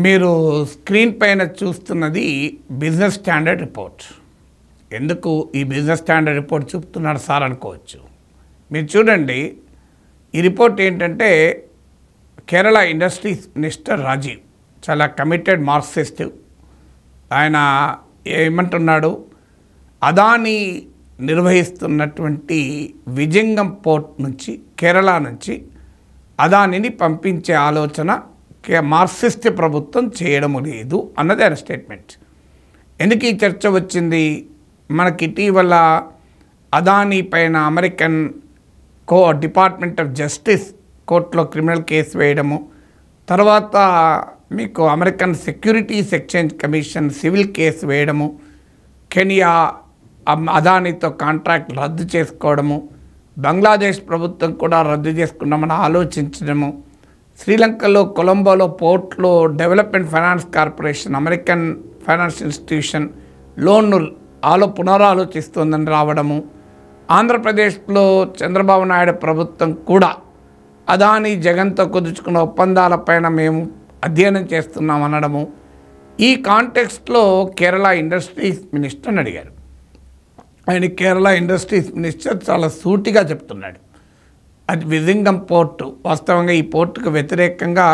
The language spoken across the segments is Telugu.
మీరు స్క్రీన్ పైన చూస్తున్నది బిజినెస్ స్టాండర్డ్ రిపోర్ట్. ఎందుకు ఈ బిజినెస్ స్టాండర్డ్ రిపోర్ట్ చూపుతున్నాడు సార్ అనుకోవచ్చు. మీరు చూడండి, ఈ రిపోర్ట్ ఏంటంటే కేరళ ఇండస్ట్రీస్ మినిస్టర్ రాజీవ్ చాలా కమిటెడ్ మార్క్సిస్ట్. ఆయన ఏమంటున్నాడు, అదానీ నిర్వహిస్తున్నటువంటి విజంగం పోర్ట్ నుంచి కేరళ నుంచి అదానిని పంపించే ఆలోచన మార్క్సిస్ట్ ప్రభుత్వం చేయడం లేదు అన్నది ఆయన స్టేట్మెంట్. ఎందుకు ఈ చర్చ వచ్చింది? మనకి ఇటీవల అదానీ పైన అమెరికన్ డిపార్ట్మెంట్ ఆఫ్ జస్టిస్ కోర్టులో క్రిమినల్ కేసు వేయడము, తర్వాత మీకు American securities exchange commission civil case వేయడము, కెనియా అదానీతో కాంట్రాక్ట్ రద్దు చేసుకోవడము, బంగ్లాదేశ్ ప్రభుత్వం కూడా రద్దు చేసుకున్నామని ఆలోచించడము, శ్రీలంకలో కొలంబోలో పోర్ట్లో development finance corporation American finance institution లోన్ను పునరాలోచిస్తుందని రావడము, ఆంధ్రప్రదేశ్లో చంద్రబాబు నాయుడు ప్రభుత్వం కూడా అదానీ జగన్తో కుదుర్చుకున్న ఒప్పందాలపైన మేము అధ్యయనం చేస్తున్నాం అనడము. ఈ కాంటెక్స్ట్లో కేరళ ఇండస్ట్రీస్ మినిస్టర్ని అడిగారు. ఆయన కేరళ ఇండస్ట్రీస్ మినిస్టర్ చాలా సూటిగా చెప్తున్నాడు, అది విజింగం పోర్టు. వాస్తవంగా ఈ పోర్టుకు వ్యతిరేకంగా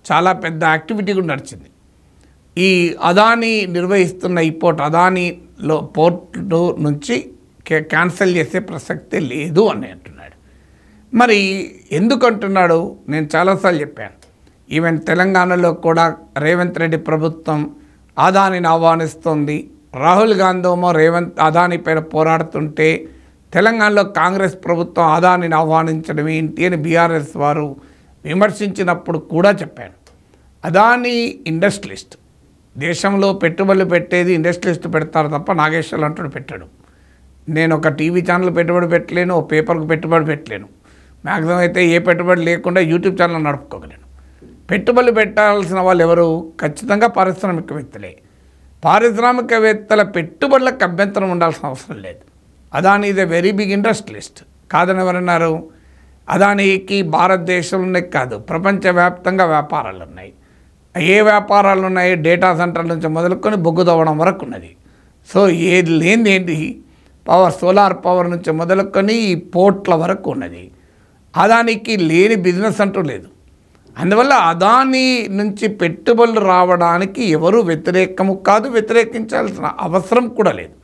చాలా పెద్ద యాక్టివిటీ కూడా నడిచింది. ఈ అదానీ నిర్వహిస్తున్న ఈ పోర్ట్ అదానీలో పోర్టు నుంచి క్యాన్సిల్ చేసే ప్రసక్తే లేదు అని అంటున్నాడు. మరి ఎందుకు అంటున్నాడు? నేను చాలాసార్లు చెప్పాను. ఈవెన్ తెలంగాణలో కూడా రేవంత్ రెడ్డి ప్రభుత్వం అదానీని ఆహ్వానిస్తోంది. రాహుల్ గాంధీమో అదానీ పైన పోరాడుతుంటే తెలంగాణలో కాంగ్రెస్ ప్రభుత్వం అదానీని ఆహ్వానించడం ఏంటి అని బీఆర్ఎస్ వారు విమర్శించినప్పుడు కూడా చెప్పాను. అదానీ ఇండస్ట్రియలిస్ట్, దేశంలో పెట్టుబడులు పెట్టేది ఇండస్ట్రియలిస్ట్ పెడతారు తప్ప నాగేశ్వరరావు అంటాడు పెట్టాడు. నేను ఒక టీవీ ఛానల్ పెట్టుబడి పెట్టలేను, ఓ పేపర్కు పెట్టుబడి పెట్టలేను. మ్యాక్సిమం అయితే ఏ పెట్టుబడి లేకుండా యూట్యూబ్ ఛానల్ నడుపుకోగలను. పెట్టుబడులు పెట్టాల్సిన వాళ్ళు ఎవరు? ఖచ్చితంగా పారిశ్రామికవేత్తలే. పారిశ్రామికవేత్తల పెట్టుబడులకు అభ్యంతరం ఉండాల్సిన అవసరం లేదు. Adani is a very big industrialist. కాదని ఎవరన్నారు? అదానీకి భారతదేశంలోనే కాదు ప్రపంచవ్యాప్తంగా వ్యాపారాలు ఉన్నాయి. ఏ వ్యాపారాలు ఉన్నాయి? డేటా సెంటర్ల నుంచి మొదలుకొని బొగ్గు తవ్వడం వరకు ఉన్నది. సో ఏది లేనిది ఏంటి? పవర్, సోలార్ పవర్ నుంచి మొదలుకొని ఈ పోర్ట్ల వరకు ఉన్నది. అదానీకి లేని బిజినెస్ అంటూ లేదు. అందువల్ల అదానీ నుంచి పెట్టుబడులు రావడానికి ఎవరు వ్యతిరేకము కాదు, వ్యతిరేకించాల్సిన అవసరం కూడా లేదు.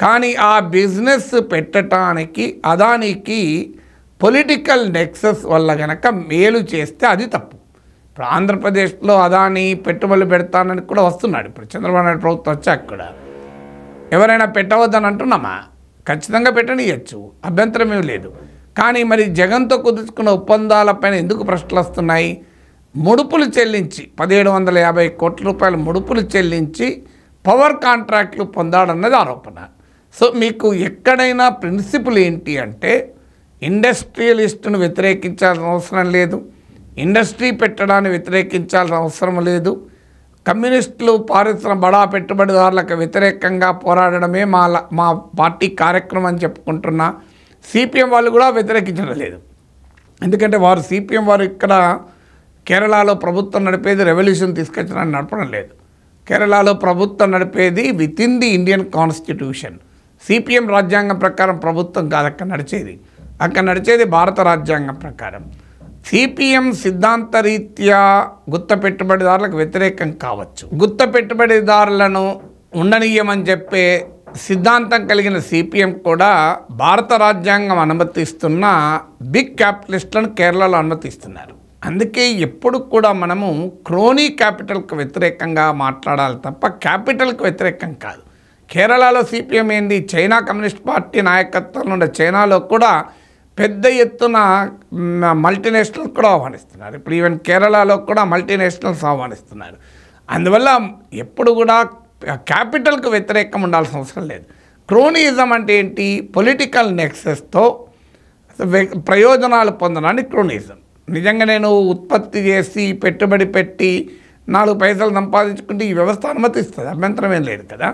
కానీ ఆ బిజినెస్ పెట్టడానికి అదానీకి పొలిటికల్ నెక్సస్ వల్ల గనక మేలు చేస్తే అది తప్పు. ఇప్పుడు ఆంధ్రప్రదేశ్లో అదానీ పెట్టుబడులు పెడతానని కూడా వస్తున్నాడు. ఇప్పుడు చంద్రబాబు నాయుడు ప్రభుత్వం వచ్చాక కూడా ఎవరైనా పెట్టవద్దని అంటున్నామా? ఖచ్చితంగా పెట్టనియచ్చు, అభ్యంతరం ఏమి లేదు. కానీ మరి జగన్తో కుదుర్చుకున్న ఒప్పందాలపైన ఎందుకు ప్రశ్నలు వస్తున్నాయి? ముడుపులు చెల్లించి 1750 కోట్ల రూపాయల ముడుపులు చెల్లించి పవర్ కాంట్రాక్ట్లు పొందాడన్నది ఆరోపణ. సో మీకు ఎక్కడైనా ప్రిన్సిపల్ ఏంటి అంటే ఇండస్ట్రియలిస్టును వ్యతిరేకించాల్సిన అవసరం లేదు, ఇండస్ట్రీ పెట్టడాన్ని వ్యతిరేకించాల్సిన అవసరం లేదు. కమ్యూనిస్టులు బడా పెట్టుబడిదారులకు వ్యతిరేకంగా పోరాడడమే మా పార్టీ కార్యక్రమం అని చెప్పుకుంటున్నా. సిపిఎం వాళ్ళు కూడా వ్యతిరేకించడం లేదు. ఎందుకంటే వారు సిపిఎం వారు ఇక్కడ కేరళలో ప్రభుత్వం నడిపేది రెవల్యూషన్ తీసుకొచ్చడానికి నడపడం లేదు. కేరళలో ప్రభుత్వం నడిపేది with in the Indian constitution. CPM రాజ్యాంగం ప్రకారం ప్రభుత్వం కాదు అక్కడ నడిచేది. అక్కడ నడిచేది భారత రాజ్యాంగం ప్రకారం. సిపిఎం సిద్ధాంతరీత్యా గుత్త పెట్టుబడిదారులకు వ్యతిరేకం కావచ్చు. గుత్త పెట్టుబడిదారులను ఉండనీయమని చెప్పే సిద్ధాంతం కలిగిన సిపిఎం కూడా భారత రాజ్యాంగం అనుమతిస్తున్న బిగ్ క్యాపిటలిస్టులను కేరళలో అనుమతిస్తున్నారు. అందుకే ఎప్పుడు కూడా మనము క్రోనీ క్యాపిటల్కి వ్యతిరేకంగా మాట్లాడాలి తప్ప క్యాపిటల్కి వ్యతిరేకం కాదు. కేరళలో సిపిఎం ఏంది? చైనా కమ్యూనిస్ట్ పార్టీ నాయకత్వంలో ఉండే చైనాలో కూడా పెద్ద ఎత్తున మల్టీనేషనల్స్ కూడా ఆహ్వానిస్తున్నారు. ఇప్పుడు ఈవెన్ కేరళలో కూడా మల్టీనేషనల్స్ ఆహ్వానిస్తున్నారు. అందువల్ల ఎప్పుడు కూడా క్యాపిటల్కు వ్యతిరేకం ఉండాల్సిన అవసరం లేదు. క్రోనియిజం అంటే ఏంటి? పొలిటికల్ నెక్సెస్తో ప్రయోజనాలు పొందడానికి క్రోనియిజం. నిజంగా నేను ఉత్పత్తి చేసి పెట్టుబడి పెట్టి 4 పైసలు సంపాదించుకుంటే ఈ వ్యవస్థ అనుమతిస్తుంది, అభ్యంతరం ఏం లేదు కదా.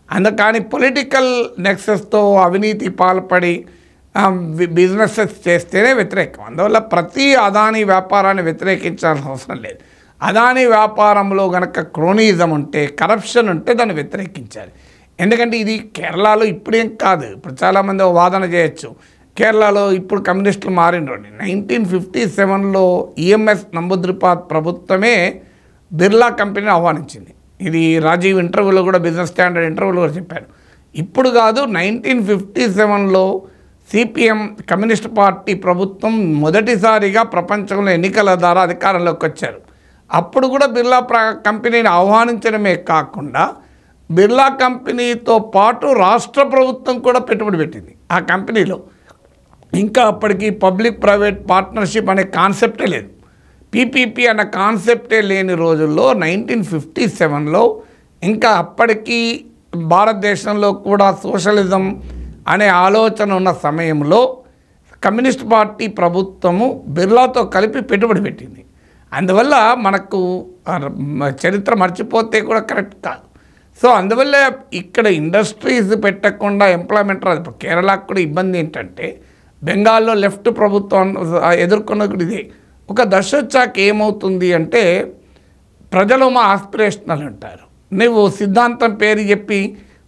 అందుకని పొలిటికల్ నెక్సెస్తో అవినీతి పాల్పడి బిజినెసెస్ చేస్తేనే వ్యతిరేకం. అందువల్ల ప్రతి అదానీ వ్యాపారాన్ని వ్యతిరేకించాల్సిన అవసరం లేదు. అదానీ వ్యాపారంలో కనుక క్రోనిజం ఉంటే, కరప్షన్ ఉంటే దాన్ని వ్యతిరేకించాలి. ఎందుకంటే ఇది కేరళలో ఇప్పుడేం కాదు. ఇప్పుడు చాలామంది వాదన చేయొచ్చు, కేరళలో ఇప్పుడు కమ్యూనిస్టులు మారినరోండి. 1957లో ఈఎంఎస్ నంబూద్రిపాద్ ప్రభుత్వమే బిర్లా కంపెనీని ఆహ్వానించింది. ఇది రాజీవ్ ఇంటర్వ్యూలో కూడా, బిజినెస్ స్టాండర్డ్ ఇంటర్వ్యూలో కూడా చెప్పారు. ఇప్పుడు కాదు, 1957లో సిపిఎం కమ్యూనిస్ట్ పార్టీ ప్రభుత్వం మొదటిసారిగా ప్రపంచంలో ఎన్నికల ద్వారా అధికారంలోకి వచ్చారు. అప్పుడు కూడా బిర్లా కంపెనీని ఆహ్వానించడమే కాకుండా బిర్లా కంపెనీతో పాటు రాష్ట్ర ప్రభుత్వం కూడా పెట్టుబడి పెట్టింది ఆ కంపెనీలో. ఇంకా అప్పటికి పబ్లిక్ ప్రైవేట్ పార్ట్నర్షిప్ అనే కాన్సెప్టే లేదు. పీపీపీ అన్న కాన్సెప్టే లేని రోజుల్లో 1957లో ఇంకా అప్పటికి భారతదేశంలో కూడా సోషలిజం అనే ఆలోచన ఉన్న సమయంలో కమ్యూనిస్ట్ పార్టీ ప్రభుత్వము బిర్లాతో కలిపి పెట్టుబడి పెట్టింది. అందువల్ల మనకు చరిత్ర మర్చిపోతే కూడా కరెక్ట్ కాదు. సో అందువల్ల ఇక్కడ ఇండస్ట్రీస్ పెట్టకుండా ఎంప్లాయ్మెంట్ రాదు. ఇప్పుడు కేరళకు కూడా ఇబ్బంది ఏంటంటే, బెంగాల్లో లెఫ్ట్ ప్రభుత్వం ఎదుర్కొన్నది కూడా ఇదే. ఒక దశ వచ్చాక ఏమవుతుంది అంటే, ప్రజలు మా ఆస్పిరేషనల్ అంటారు. నువ్వు సిద్ధాంతం పేరు చెప్పి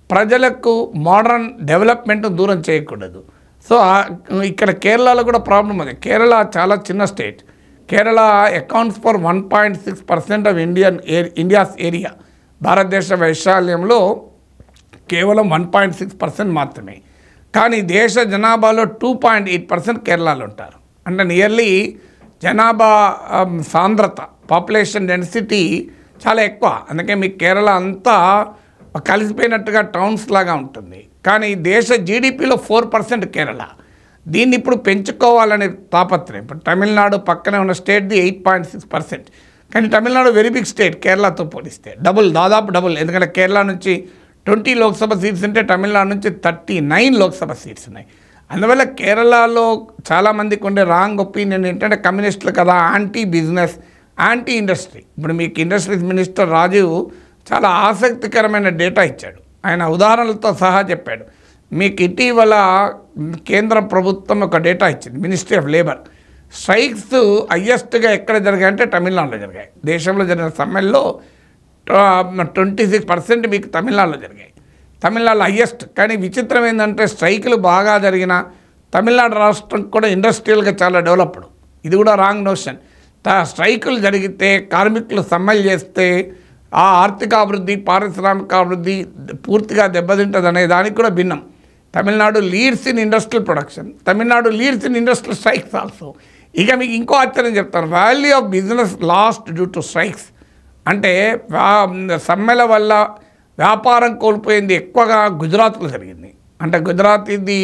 ప్రజలకు మోడర్న్ డెవలప్మెంట్ దూరం చేయకూడదు. సో ఇక్కడ కేరళలో కూడా ప్రాబ్లం అది. కేరళ చాలా చిన్న state. Kerala accounts for 1.6% of India's area. భారతదేశ వైశాల్యంలో కేవలం 1.6% మాత్రమే. కానీ దేశ జనాభాలో 2.8% కేరళలో ఉంటారు. అంటే నియర్లీ జనాభా సాంద్రత, పాపులేషన్ డెన్సిటీ చాలా ఎక్కువ. అందుకే మీకు కేరళ అంతా కలిసిపోయినట్టుగా టౌన్స్ లాగా ఉంటుంది. కానీ దేశ జీడిపిలో 4% కేరళ. దీన్ని ఇప్పుడు పెంచుకోవాలనే తాపత్రయం. ఇప్పుడు తమిళనాడు పక్కనే ఉన్న స్టేట్ది 8.6%. కానీ తమిళనాడు వెరీ బిగ్ స్టేట్ కేరళతో పోలిస్తే, దాదాపు డబుల్. ఎందుకంటే కేరళ నుంచి 20 లోక్సభ సీట్స్ ఉంటే తమిళనాడు నుంచి 39 లోక్సభ సీట్స్ ఉన్నాయి. అందువల్ల కేరళలో చాలామందికి ఉండే రాంగ్ ఒపీనియన్ ఏంటంటే, కమ్యూనిస్టులు కదా, యాంటీ బిజినెస్, యాంటీ ఇండస్ట్రీ. ఇప్పుడు మీకు ఇండస్ట్రీస్ మినిస్టర్ రాజీవ్ చాలా ఆసక్తికరమైన డేటా ఇచ్చాడు. ఆయన ఉదాహరణలతో సహా చెప్పాడు. మీకు ఇటీవల కేంద్ర ప్రభుత్వం ఒక డేటా ఇచ్చింది, మినిస్ట్రీ ఆఫ్ లేబర్. స్ట్రైక్స్ హయ్యెస్ట్గా ఎక్కడ జరిగాయంటే తమిళనాడులో జరిగాయి. దేశంలో జరిగిన సమ్మెల్లో 26% మీకు తమిళనాడులో జరిగాయి. తమిళనాడులో హయ్యెస్ట్. కానీ విచిత్రం ఏంటంటే, స్ట్రైకులు బాగా జరిగిన తమిళనాడు రాష్ట్రం కూడా ఇండస్ట్రియల్గా చాలా డెవలప్డ్. ఇది కూడా రాంగ్ నోషన్. స్ట్రైకులు జరిగితే, కార్మికులు సమ్మెలు చేస్తే ఆ ఆర్థిక అభివృద్ధి, పారిశ్రామిక అభివృద్ధి పూర్తిగా దెబ్బతింటుంది అనే దానికి కూడా భిన్నం. Tamil Nadu leads in industrial production, Tamil Nadu leads in industrial strikes also. ఇక మీకు ఇంకో ఆశ్చర్యం చెప్తాను, value of business last due to strikes. అంటే సమ్మెల వల్ల వ్యాపారం కోల్పోయింది ఎక్కువగా గుజరాత్లో జరిగింది. అంటే గుజరాత్ ఇది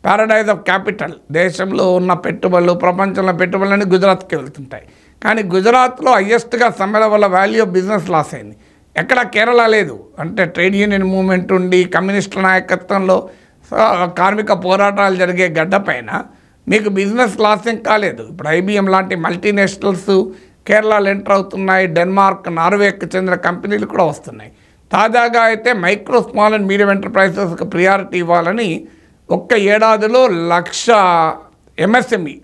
ప్యారడైజ్ ఆఫ్ క్యాపిటల్. దేశంలో ఉన్న పెట్టుబడులు, ప్రపంచంలో పెట్టుబడులన్నీ గుజరాత్కి వెళ్తుంటాయి. కానీ గుజరాత్లో హయ్యెస్ట్గా సమ్మెల వల్ల వాల్యూ ఆఫ్ బిజినెస్ లాస్ అయింది. ఎక్కడ కేరళ లేదు. అంటే ట్రేడ్ యూనియన్ మూవ్మెంట్ ఉండి కమ్యూనిస్టుల నాయకత్వంలో కార్మిక పోరాటాలు జరిగే గడ్డ పైన మీకు బిజినెస్ లాస్ ఏం కాలేదు. ఇప్పుడు ఐబిఎం లాంటి మల్టీనేషనల్స్ కేరళలో ఎంటర్ అవుతున్నాయి. డెన్మార్క్, నార్వేకి చెందిన కంపెనీలు కూడా వస్తున్నాయి. తాజాగా అయితే మైక్రో, స్మాల్ అండ్ మీడియం ఎంటర్ప్రైజెస్కి ప్రియారిటీ ఇవ్వాలని ఒక్క ఏడాదిలో 1,00,000 ఎంఎస్ఎంఈ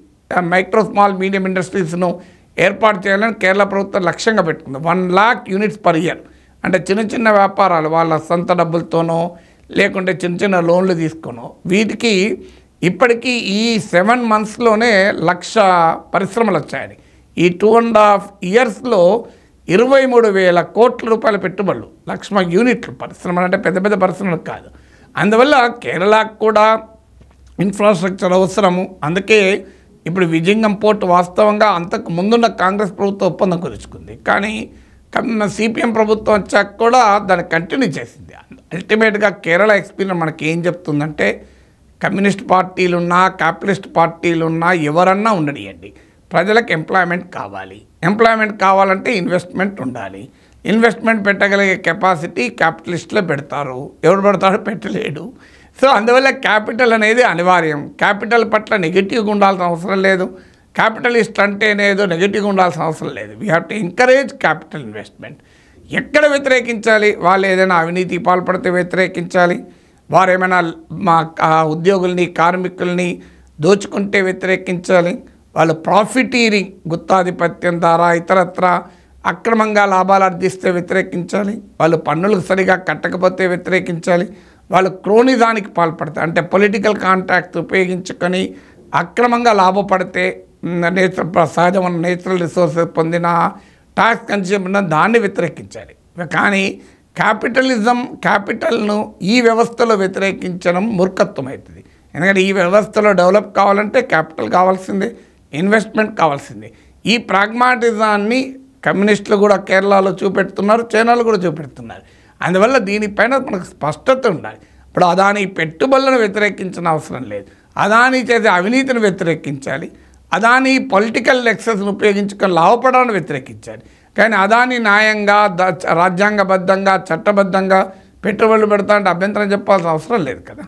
మైక్రో, స్మాల్, మీడియం ఇండస్ట్రీస్ను ఏర్పాటు చేయాలని కేరళ ప్రభుత్వం లక్ష్యంగా పెట్టుకుంది. 1,00,000 యూనిట్స్ పర్ ఇయర్. అంటే చిన్న చిన్న వ్యాపారాలు వాళ్ళ సొంత డబ్బులతోనో లేకుంటే చిన్న చిన్న లోన్లు తీసుకోనో, వీటికి ఇప్పటికీ ఈ 7 monthsలోనే 1,00,000 పరిశ్రమలు వచ్చాయని. ఈ 2.5 yearsలో 23,000 కోట్ల రూపాయల పెట్టుబడులు, 1,00,000 యూనిట్లు. పరిశ్రమలు అంటే పెద్ద పెద్ద పరిశ్రమలు కాదు. అందువల్ల కేరళకు కూడా ఇన్ఫ్రాస్ట్రక్చర్ అవసరము. అందుకే ఇప్పుడు విజింగం పోర్ట్ వాస్తవంగా అంతకు ముందున్న కాంగ్రెస్ ప్రభుత్వం ఒప్పందం కుదుర్చుకుంది. కానీ సిపిఎం ప్రభుత్వం వచ్చాక కూడా దాన్ని కంటిన్యూ చేసింది. అల్టిమేట్గా కేరళ ఎక్స్పీరియన్స్ మనకి ఏం చెప్తుందంటే, కమ్యూనిస్ట్ పార్టీలున్నా, క్యాపిటలిస్ట్ పార్టీలున్నా, ఎవరన్నా ఉండనియండి, ప్రజలకు ఎంప్లాయ్మెంట్ కావాలి. ఎంప్లాయ్మెంట్ కావాలంటే ఇన్వెస్ట్మెంట్ ఉండాలి. ఇన్వెస్ట్మెంట్ పెట్టగలిగే కెపాసిటీ క్యాపిటలిస్ట్లో పెడతారు. ఎవరు పెడతారో పెట్టలేడు. సో అందువల్ల క్యాపిటల్ అనేది అనివార్యం. క్యాపిటల్ పట్ల నెగిటివ్గా ఉండాల్సిన అవసరం లేదు. క్యాపిటలిస్ట్ అంటేనేదో నెగిటివ్గా ఉండాల్సిన అవసరం లేదు. We have to encourage capital investment. ఎక్కడ వ్యతిరేకించాలి? వాళ్ళు ఏదైనా అవినీతి పాల్పడితే వ్యతిరేకించాలి. వారు ఏమైనా మా ఉద్యోగుల్ని, కార్మికుల్ని దోచుకుంటే వ్యతిరేకించాలి. వాళ్ళు ప్రాఫిటీరింగ్, గుత్తాధిపత్యం ద్వారా ఇతరత్ర అక్రమంగా లాభాలు ఆర్జిస్తే వ్యతిరేకించాలి, వాళ్ళు పన్నులకు సరిగా కట్టకపోతే వ్యతిరేకించాలి, వాళ్ళు క్రోనిజానికి పాల్పడతారు, అంటే పొలిటికల్ కాంట్రాక్ట్స్ ఉపయోగించుకొని అక్రమంగా లాభపడితే సహజమైన నేచురల్ రిసోర్సెస్ పొందిన ట్యాక్స్ కన్స్యూమర్ దాన్ని వ్యతిరేకించాలి. కానీ క్యాపిటల్ను ఈ వ్యవస్థలో వ్యతిరేకించడం మూర్ఖత్వం అవుతుంది. ఎందుకంటే ఈ వ్యవస్థలో డెవలప్ కావాలంటే క్యాపిటల్ కావాల్సిందే, ఇన్వెస్ట్మెంట్ కావాల్సిందే. ఈ ప్రాగ్మాటిజాన్ని కమ్యూనిస్టులు కూడా కేరళలో చూపెడుతున్నారు, చైనాలో కూడా చూపెడుతున్నారు. అందువల్ల దీనిపైన మనకు స్పష్టత ఉండాలి. ఇప్పుడు అదానీ పెట్టుబడులను వ్యతిరేకించిన అవసరం లేదు, అదానీ చేసే అవినీతిని వ్యతిరేకించాలి, అదానీ పొలిటికల్ లెక్సెస్ను ఉపయోగించుకొని లాభపడాలని వ్యతిరేకించాలి. కానీ అదానీ న్యాయంగా రాజ్యాంగబద్ధంగా చట్టబద్ధంగా పెట్టుబడులు పెడతా అంటే అభ్యంతరం చెప్పాల్సిన అవసరం లేదు కదా.